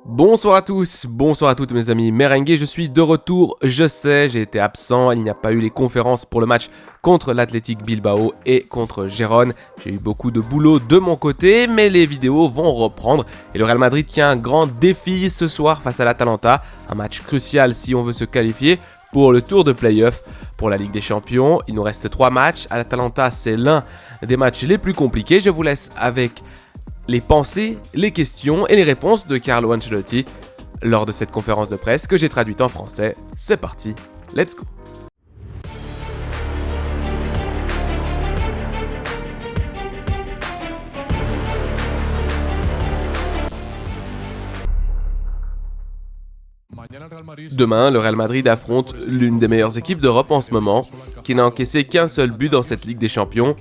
Bonsoir à tous, bonsoir à toutes mes amis merengues, je suis de retour, je sais, j'ai été absent, il n'y a pas eu les conférences pour le match contre l'Athletic Bilbao et contre Gérone. J'ai eu beaucoup de boulot de mon côté, mais les vidéos vont reprendre et le Real Madrid qui a un grand défi ce soir face à l'Atalanta, un match crucial si on veut se qualifier pour le tour de play-off pour la Ligue des Champions. Il nous reste 3 matchs, à l'Atalanta c'est l'un des matchs les plus compliqués, je vous laisse avec les pensées, les questions et les réponses de Carlo Ancelotti lors de cette conférence de presse que j'ai traduite en français. C'est parti, let's go! Demain, le Real Madrid affronte l'une des meilleures équipes d'Europe en ce moment, qui n'a encaissé qu'un seul but dans cette Ligue des Champions,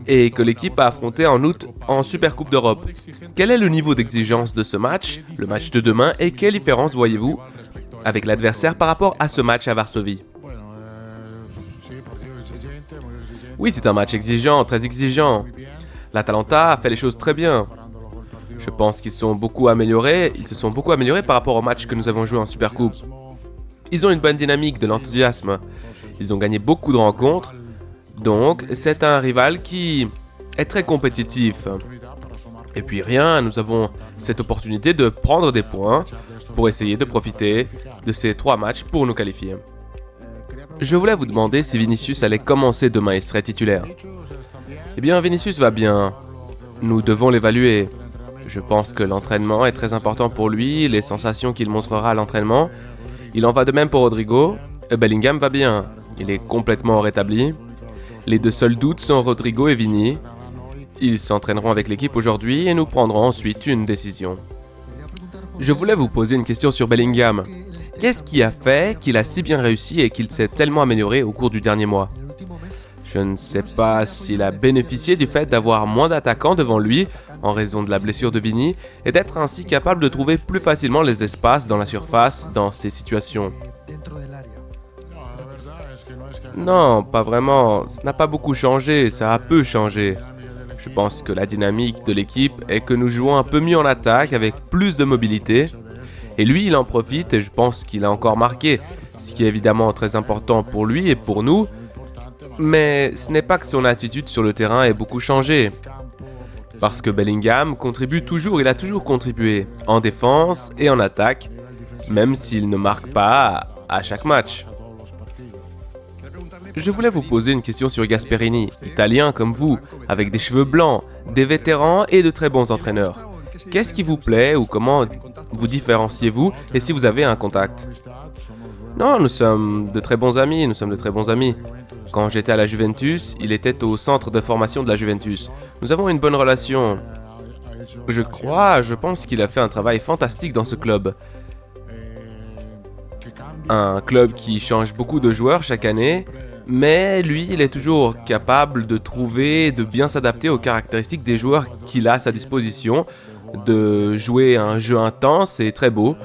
et que l'équipe a affronté en août en Supercoupe d'Europe. Quel est le niveau d'exigence de ce match, le match de demain, et quelle différence voyez-vous avec l'adversaire par rapport à ce match à Varsovie? Oui, c'est un match exigeant, très exigeant. L'Atalanta a fait les choses très bien. Je pense qu'ils se sont beaucoup améliorés par rapport au match que nous avons joué en Supercoupe. Ils ont une bonne dynamique, de l'enthousiasme. Ils ont gagné beaucoup de rencontres. Donc, c'est un rival qui est très compétitif. Et puis rien, nous avons cette opportunité de prendre des points pour essayer de profiter de ces 3 matchs pour nous qualifier. Je voulais vous demander si Vinicius allait commencer demain et serait titulaire. Eh bien, Vinicius va bien. Nous devons l'évaluer. Je pense que l'entraînement est très important pour lui, les sensations qu'il montrera à l'entraînement. Il en va de même pour Rodrigo. Bellingham va bien. Il est complètement rétabli. Les 2 seuls doutes sont Rodrigo et Vini. Ils s'entraîneront avec l'équipe aujourd'hui et nous prendrons ensuite une décision. Je voulais vous poser une question sur Bellingham. Qu'est-ce qui a fait qu'il a si bien réussi et qu'il s'est tellement amélioré au cours du dernier mois? Je ne sais pas s'il a bénéficié du fait d'avoir moins d'attaquants devant lui en raison de la blessure de Vini et d'être ainsi capable de trouver plus facilement les espaces dans la surface dans ces situations. Non, pas vraiment. Ça n'a pas beaucoup changé, ça a peu changé. Je pense que la dynamique de l'équipe est que nous jouons un peu mieux en attaque avec plus de mobilité. Et lui, il en profite et je pense qu'il a encore marqué, ce qui est évidemment très important pour lui et pour nous. Mais ce n'est pas que son attitude sur le terrain ait beaucoup changé. Parce que Bellingham contribue toujours, il a toujours contribué, en défense et en attaque, même s'il ne marque pas à chaque match. Je voulais vous poser une question sur Gasperini, italien comme vous, avec des cheveux blancs, des vétérans et de très bons entraîneurs. Qu'est-ce qui vous plaît ou comment vous différenciez-vous et si vous avez un contact? Non, nous sommes de très bons amis, Quand j'étais à la Juventus, il était au centre de formation de la Juventus. Nous avons une bonne relation. Je pense qu'il a fait un travail fantastique dans ce club. Un club qui change beaucoup de joueurs chaque année, mais lui, il est toujours capable de trouver, de bien s'adapter aux caractéristiques des joueurs qu'il a à sa disposition, de jouer un jeu intense et très beau.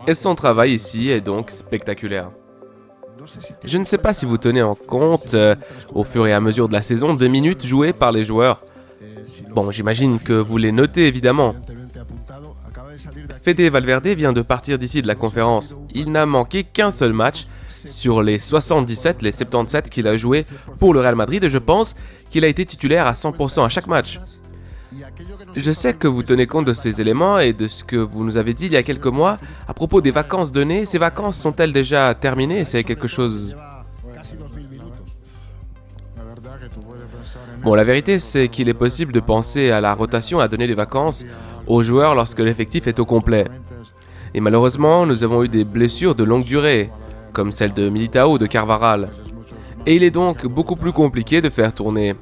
Et son travail ici est donc spectaculaire. Je ne sais pas si vous tenez en compte, au fur et à mesure de la saison, des minutes jouées par les joueurs. Bon, j'imagine que vous les notez évidemment. Fede Valverde vient de partir d'ici de la conférence. Il n'a manqué qu'un seul match sur les 77 qu'il a joué pour le Real Madrid et je pense qu'il a été titulaire à 100% à chaque match. Je sais que vous tenez compte de ces éléments et de ce que vous nous avez dit il y a quelques mois à propos des vacances données. Ces vacances sont-elles déjà terminées? C'est quelque chose... Bon, la vérité, c'est qu'il est possible de penser à la rotation, à donner des vacances aux joueurs lorsque l'effectif est au complet. Et malheureusement, nous avons eu des blessures de longue durée, comme celle de Militao ou de Carvajal. Et il est donc beaucoup plus compliqué de faire tourner.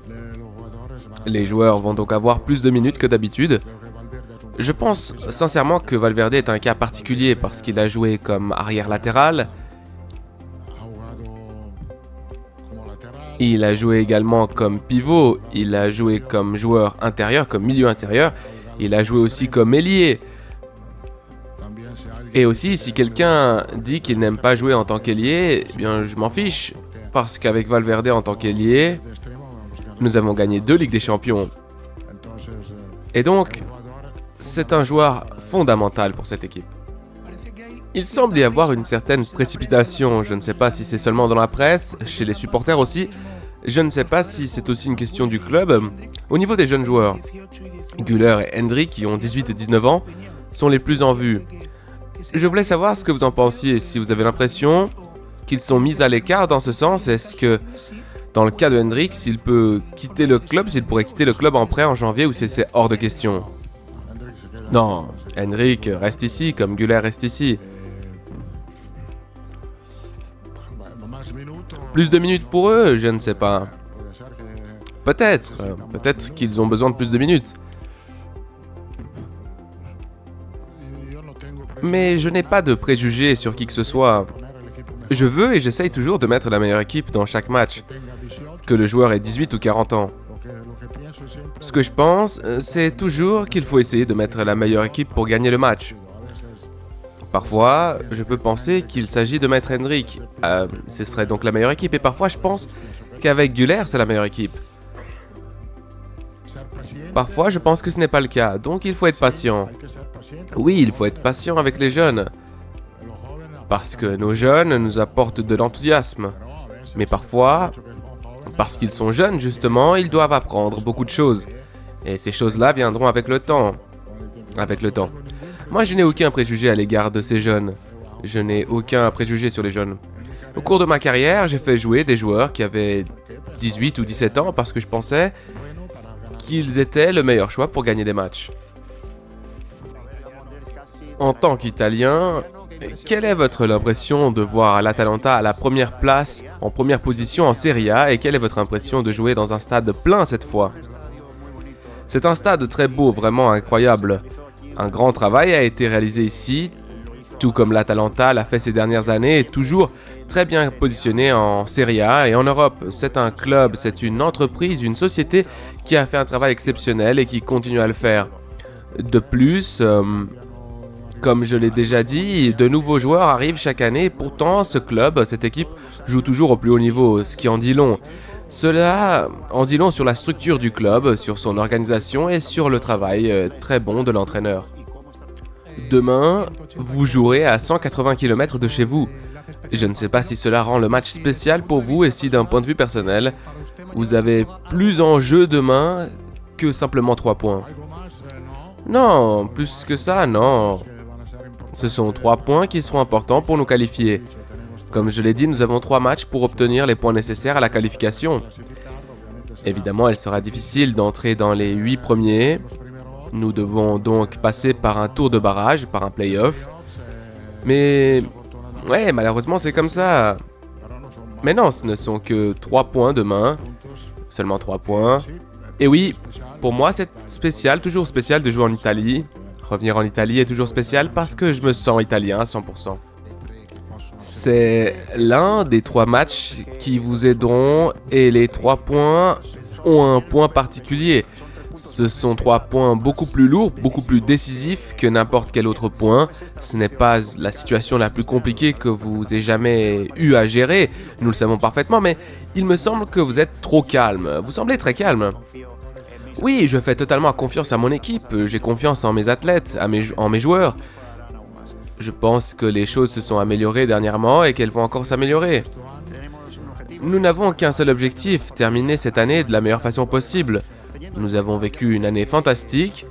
Les joueurs vont donc avoir plus de minutes que d'habitude. Je pense sincèrement que Valverde est un cas particulier parce qu'il a joué comme arrière latéral. Il a joué également comme pivot, il a joué comme joueur intérieur, comme milieu intérieur. Il a joué aussi comme ailier. Et aussi, si quelqu'un dit qu'il n'aime pas jouer en tant qu'ailier, eh bien je m'en fiche. Parce qu'avec Valverde en tant qu'ailier, nous avons gagné 2 Ligues des Champions. Et donc, C'est un joueur fondamental pour cette équipe. Il semble y avoir une certaine précipitation. Je ne sais pas si c'est seulement dans la presse, chez les supporters aussi. Je ne sais pas si c'est aussi une question du club. Au niveau des jeunes joueurs, Güler et Hendrik, qui ont 18 et 19 ans, sont les plus en vue. Je voulais savoir ce que vous en pensiez, si vous avez l'impression qu'ils sont mis à l'écart dans ce sens. Est-ce que, dans le cas de Hendrik, s'il peut quitter le club, s'il pourrait quitter le club en prêt en janvier ou c'est hors de question? Non, Hendrik reste ici, comme Güler reste ici. Plus de minutes pour eux, je ne sais pas. Peut-être qu'ils ont besoin de plus de minutes. Mais je n'ai pas de préjugés sur qui que ce soit. Je veux et j'essaye toujours de mettre la meilleure équipe dans chaque match, que le joueur ait 18 ou 40 ans. Ce que je pense, c'est toujours qu'il faut essayer de mettre la meilleure équipe pour gagner le match. Parfois, je peux penser qu'il s'agit de mettre Hendrik. Ce serait donc la meilleure équipe. Et parfois, je pense qu'avec Güler, c'est la meilleure équipe. Parfois, je pense que ce n'est pas le cas. Donc, il faut être patient. Oui, il faut être patient avec les jeunes. Parce que nos jeunes nous apportent de l'enthousiasme. Mais parfois, parce qu'ils sont jeunes, justement, ils doivent apprendre beaucoup de choses. Et ces choses-là viendront avec le temps. Avec le temps. Moi, je n'ai aucun préjugé à l'égard de ces jeunes. Je n'ai aucun préjugé sur les jeunes. Au cours de ma carrière, j'ai fait jouer des joueurs qui avaient 18 ou 17 ans parce que je pensais qu'ils étaient le meilleur choix pour gagner des matchs. En tant qu'Italien, quelle est votre impression de voir l'Atalanta à la première place, en première position en Serie A, et quelle est votre impression de jouer dans un stade plein cette fois? C'est un stade très beau, vraiment incroyable. Un grand travail a été réalisé ici, tout comme l'Atalanta l'a fait ces dernières années, et toujours très bien positionné en Serie A et en Europe. C'est un club, c'est une entreprise, une société qui a fait un travail exceptionnel et qui continue à le faire. De plus, comme je l'ai déjà dit, de nouveaux joueurs arrivent chaque année. Pourtant, ce club, cette équipe, joue toujours au plus haut niveau, ce qui en dit long. Cela en dit long sur la structure du club, sur son organisation et sur le travail très bon de l'entraîneur. Demain, vous jouerez à 180 km de chez vous. Je ne sais pas si cela rend le match spécial pour vous et si d'un point de vue personnel, vous avez plus en jeu demain que simplement 3 points. Non, plus que ça, non. Ce sont 3 points qui seront importants pour nous qualifier. Comme je l'ai dit, nous avons 3 matchs pour obtenir les points nécessaires à la qualification. Évidemment, il sera difficile d'entrer dans les 8 premiers. Nous devons donc passer par un tour de barrage, par un play-off. Mais ouais, malheureusement, c'est comme ça. Mais non, ce ne sont que 3 points demain. Seulement 3 points. Et oui, pour moi, c'est spécial, toujours spécial de jouer en Italie. Revenir en Italie est toujours spécial parce que je me sens italien à 100%. C'est l'un des 3 matchs qui vous aideront et les 3 points ont un point particulier. Ce sont 3 points beaucoup plus lourds, beaucoup plus décisifs que n'importe quel autre point. Ce n'est pas la situation la plus compliquée que vous ayez jamais eu à gérer, nous le savons parfaitement, mais il me semble que vous êtes trop calme. Vous semblez très calme. Oui, je fais totalement confiance à mon équipe, j'ai confiance en mes athlètes, en mes joueurs. Je pense que les choses se sont améliorées dernièrement et qu'elles vont encore s'améliorer. Nous n'avons qu'un seul objectif, terminer cette année de la meilleure façon possible. Nous avons vécu une année fantastique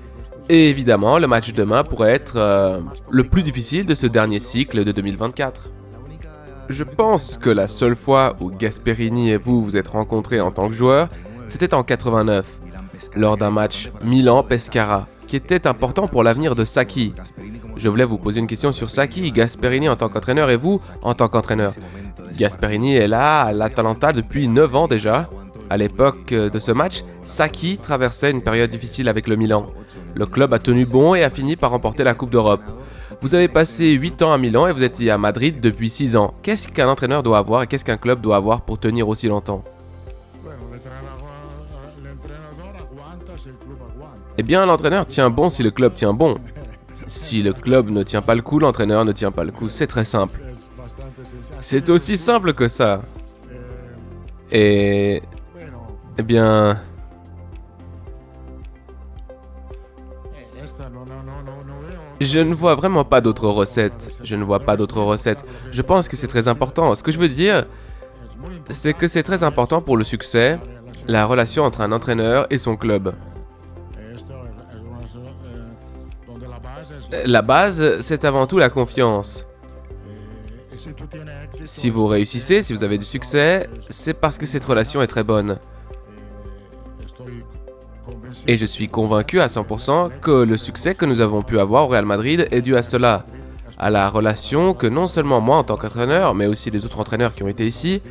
et évidemment le match demain pourrait être le plus difficile de ce dernier cycle de 2024. Je pense que la seule fois où Gasperini et vous vous êtes rencontrés en tant que joueur, c'était en 89, lors d'un match Milan-Pescara, qui était important pour l'avenir de Sacchi. Je voulais vous poser une question sur Sacchi, Gasperini en tant qu'entraîneur et vous en tant qu'entraîneur. Gasperini est là à l'Atalanta depuis 9 ans déjà. À l'époque de ce match, Sacchi traversait une période difficile avec le Milan. Le club a tenu bon et a fini par remporter la Coupe d'Europe. Vous avez passé 8 ans à Milan et vous étiez à Madrid depuis 6 ans. Qu'est-ce qu'un entraîneur doit avoir et qu'est-ce qu'un club doit avoir pour tenir aussi longtemps? Eh bien, l'entraîneur tient bon si le club tient bon. Si le club ne tient pas le coup, l'entraîneur ne tient pas le coup. C'est très simple. C'est aussi simple que ça. Et... eh bien... Je ne vois vraiment pas d'autres recettes. Je ne vois pas d'autres recettes. Je pense que c'est très important. Ce que je veux dire, c'est que c'est très important pour le succès, la relation entre un entraîneur et son club. La base, c'est avant tout la confiance. Si vous réussissez, si vous avez du succès, c'est parce que cette relation est très bonne. Et je suis convaincu à 100% que le succès que nous avons pu avoir au Real Madrid est dû à cela, à la relation que non seulement moi en tant qu'entraîneur, mais aussi les autres entraîneurs qui ont été ici,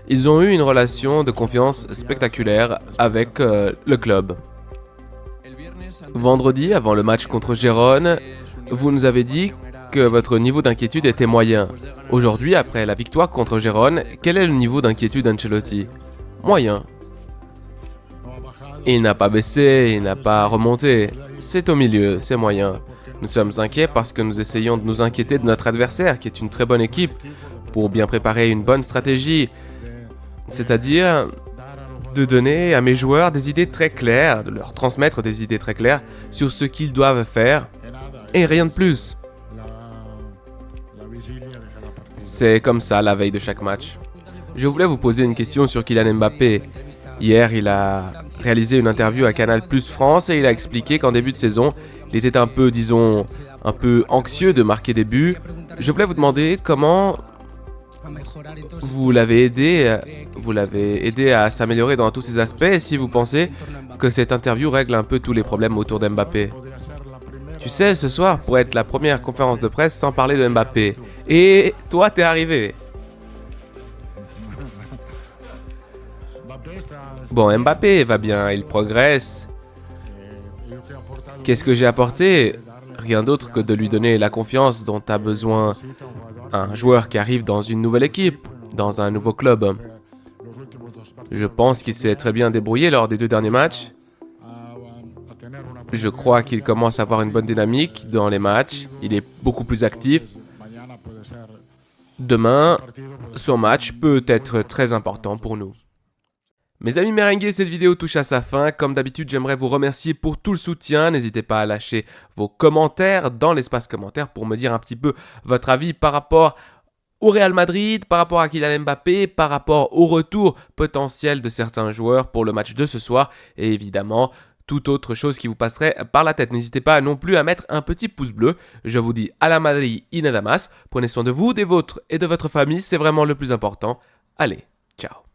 ils ont eu une relation de confiance spectaculaire avec le club. Vendredi, avant le match contre Gérone, vous nous avez dit que votre niveau d'inquiétude était moyen. Aujourd'hui, après la victoire contre Gérone, quel est le niveau d'inquiétude d'Ancelotti? Moyen. Il n'a pas baissé, il n'a pas remonté. C'est au milieu, c'est moyen. Nous sommes inquiets parce que nous essayons de nous inquiéter de notre adversaire, qui est une très bonne équipe, pour bien préparer une bonne stratégie. C'est-à-dire de donner à mes joueurs des idées très claires, de leur transmettre des idées très claires sur ce qu'ils doivent faire, et rien de plus. C'est comme ça la veille de chaque match. Je voulais vous poser une question sur Kylian Mbappé. Hier, il a réalisé une interview à Canal+ France et il a expliqué qu'en début de saison, il était un peu, disons, un peu anxieux de marquer des buts. Je voulais vous demander comment vous l'avez aidé à s'améliorer dans tous ces aspects et si vous pensez que cette interview règle un peu tous les problèmes autour d'Mbappé. Tu sais, ce soir pourrait être la première conférence de presse sans parler de Mbappé. Et toi, t'es arrivé. Bon, Mbappé va bien, il progresse. Qu'est-ce que j'ai apporté? Rien d'autre que de lui donner la confiance dont a besoin un joueur qui arrive dans une nouvelle équipe, dans un nouveau club. Je pense qu'il s'est très bien débrouillé lors des 2 derniers matchs. Je crois qu'il commence à avoir une bonne dynamique dans les matchs. Il est beaucoup plus actif. Demain, son match peut être très important pour nous. Mes amis merengues, cette vidéo touche à sa fin. Comme d'habitude, j'aimerais vous remercier pour tout le soutien. N'hésitez pas à lâcher vos commentaires dans l'espace commentaire pour me dire un petit peu votre avis par rapport au Real Madrid, par rapport à Kylian Mbappé, par rapport au retour potentiel de certains joueurs pour le match de ce soir et évidemment toute autre chose qui vous passerait par la tête. N'hésitez pas non plus à mettre un petit pouce bleu. Je vous dis à la Madrid y nada más. Prenez soin de vous, des vôtres et de votre famille, c'est vraiment le plus important. Allez, ciao.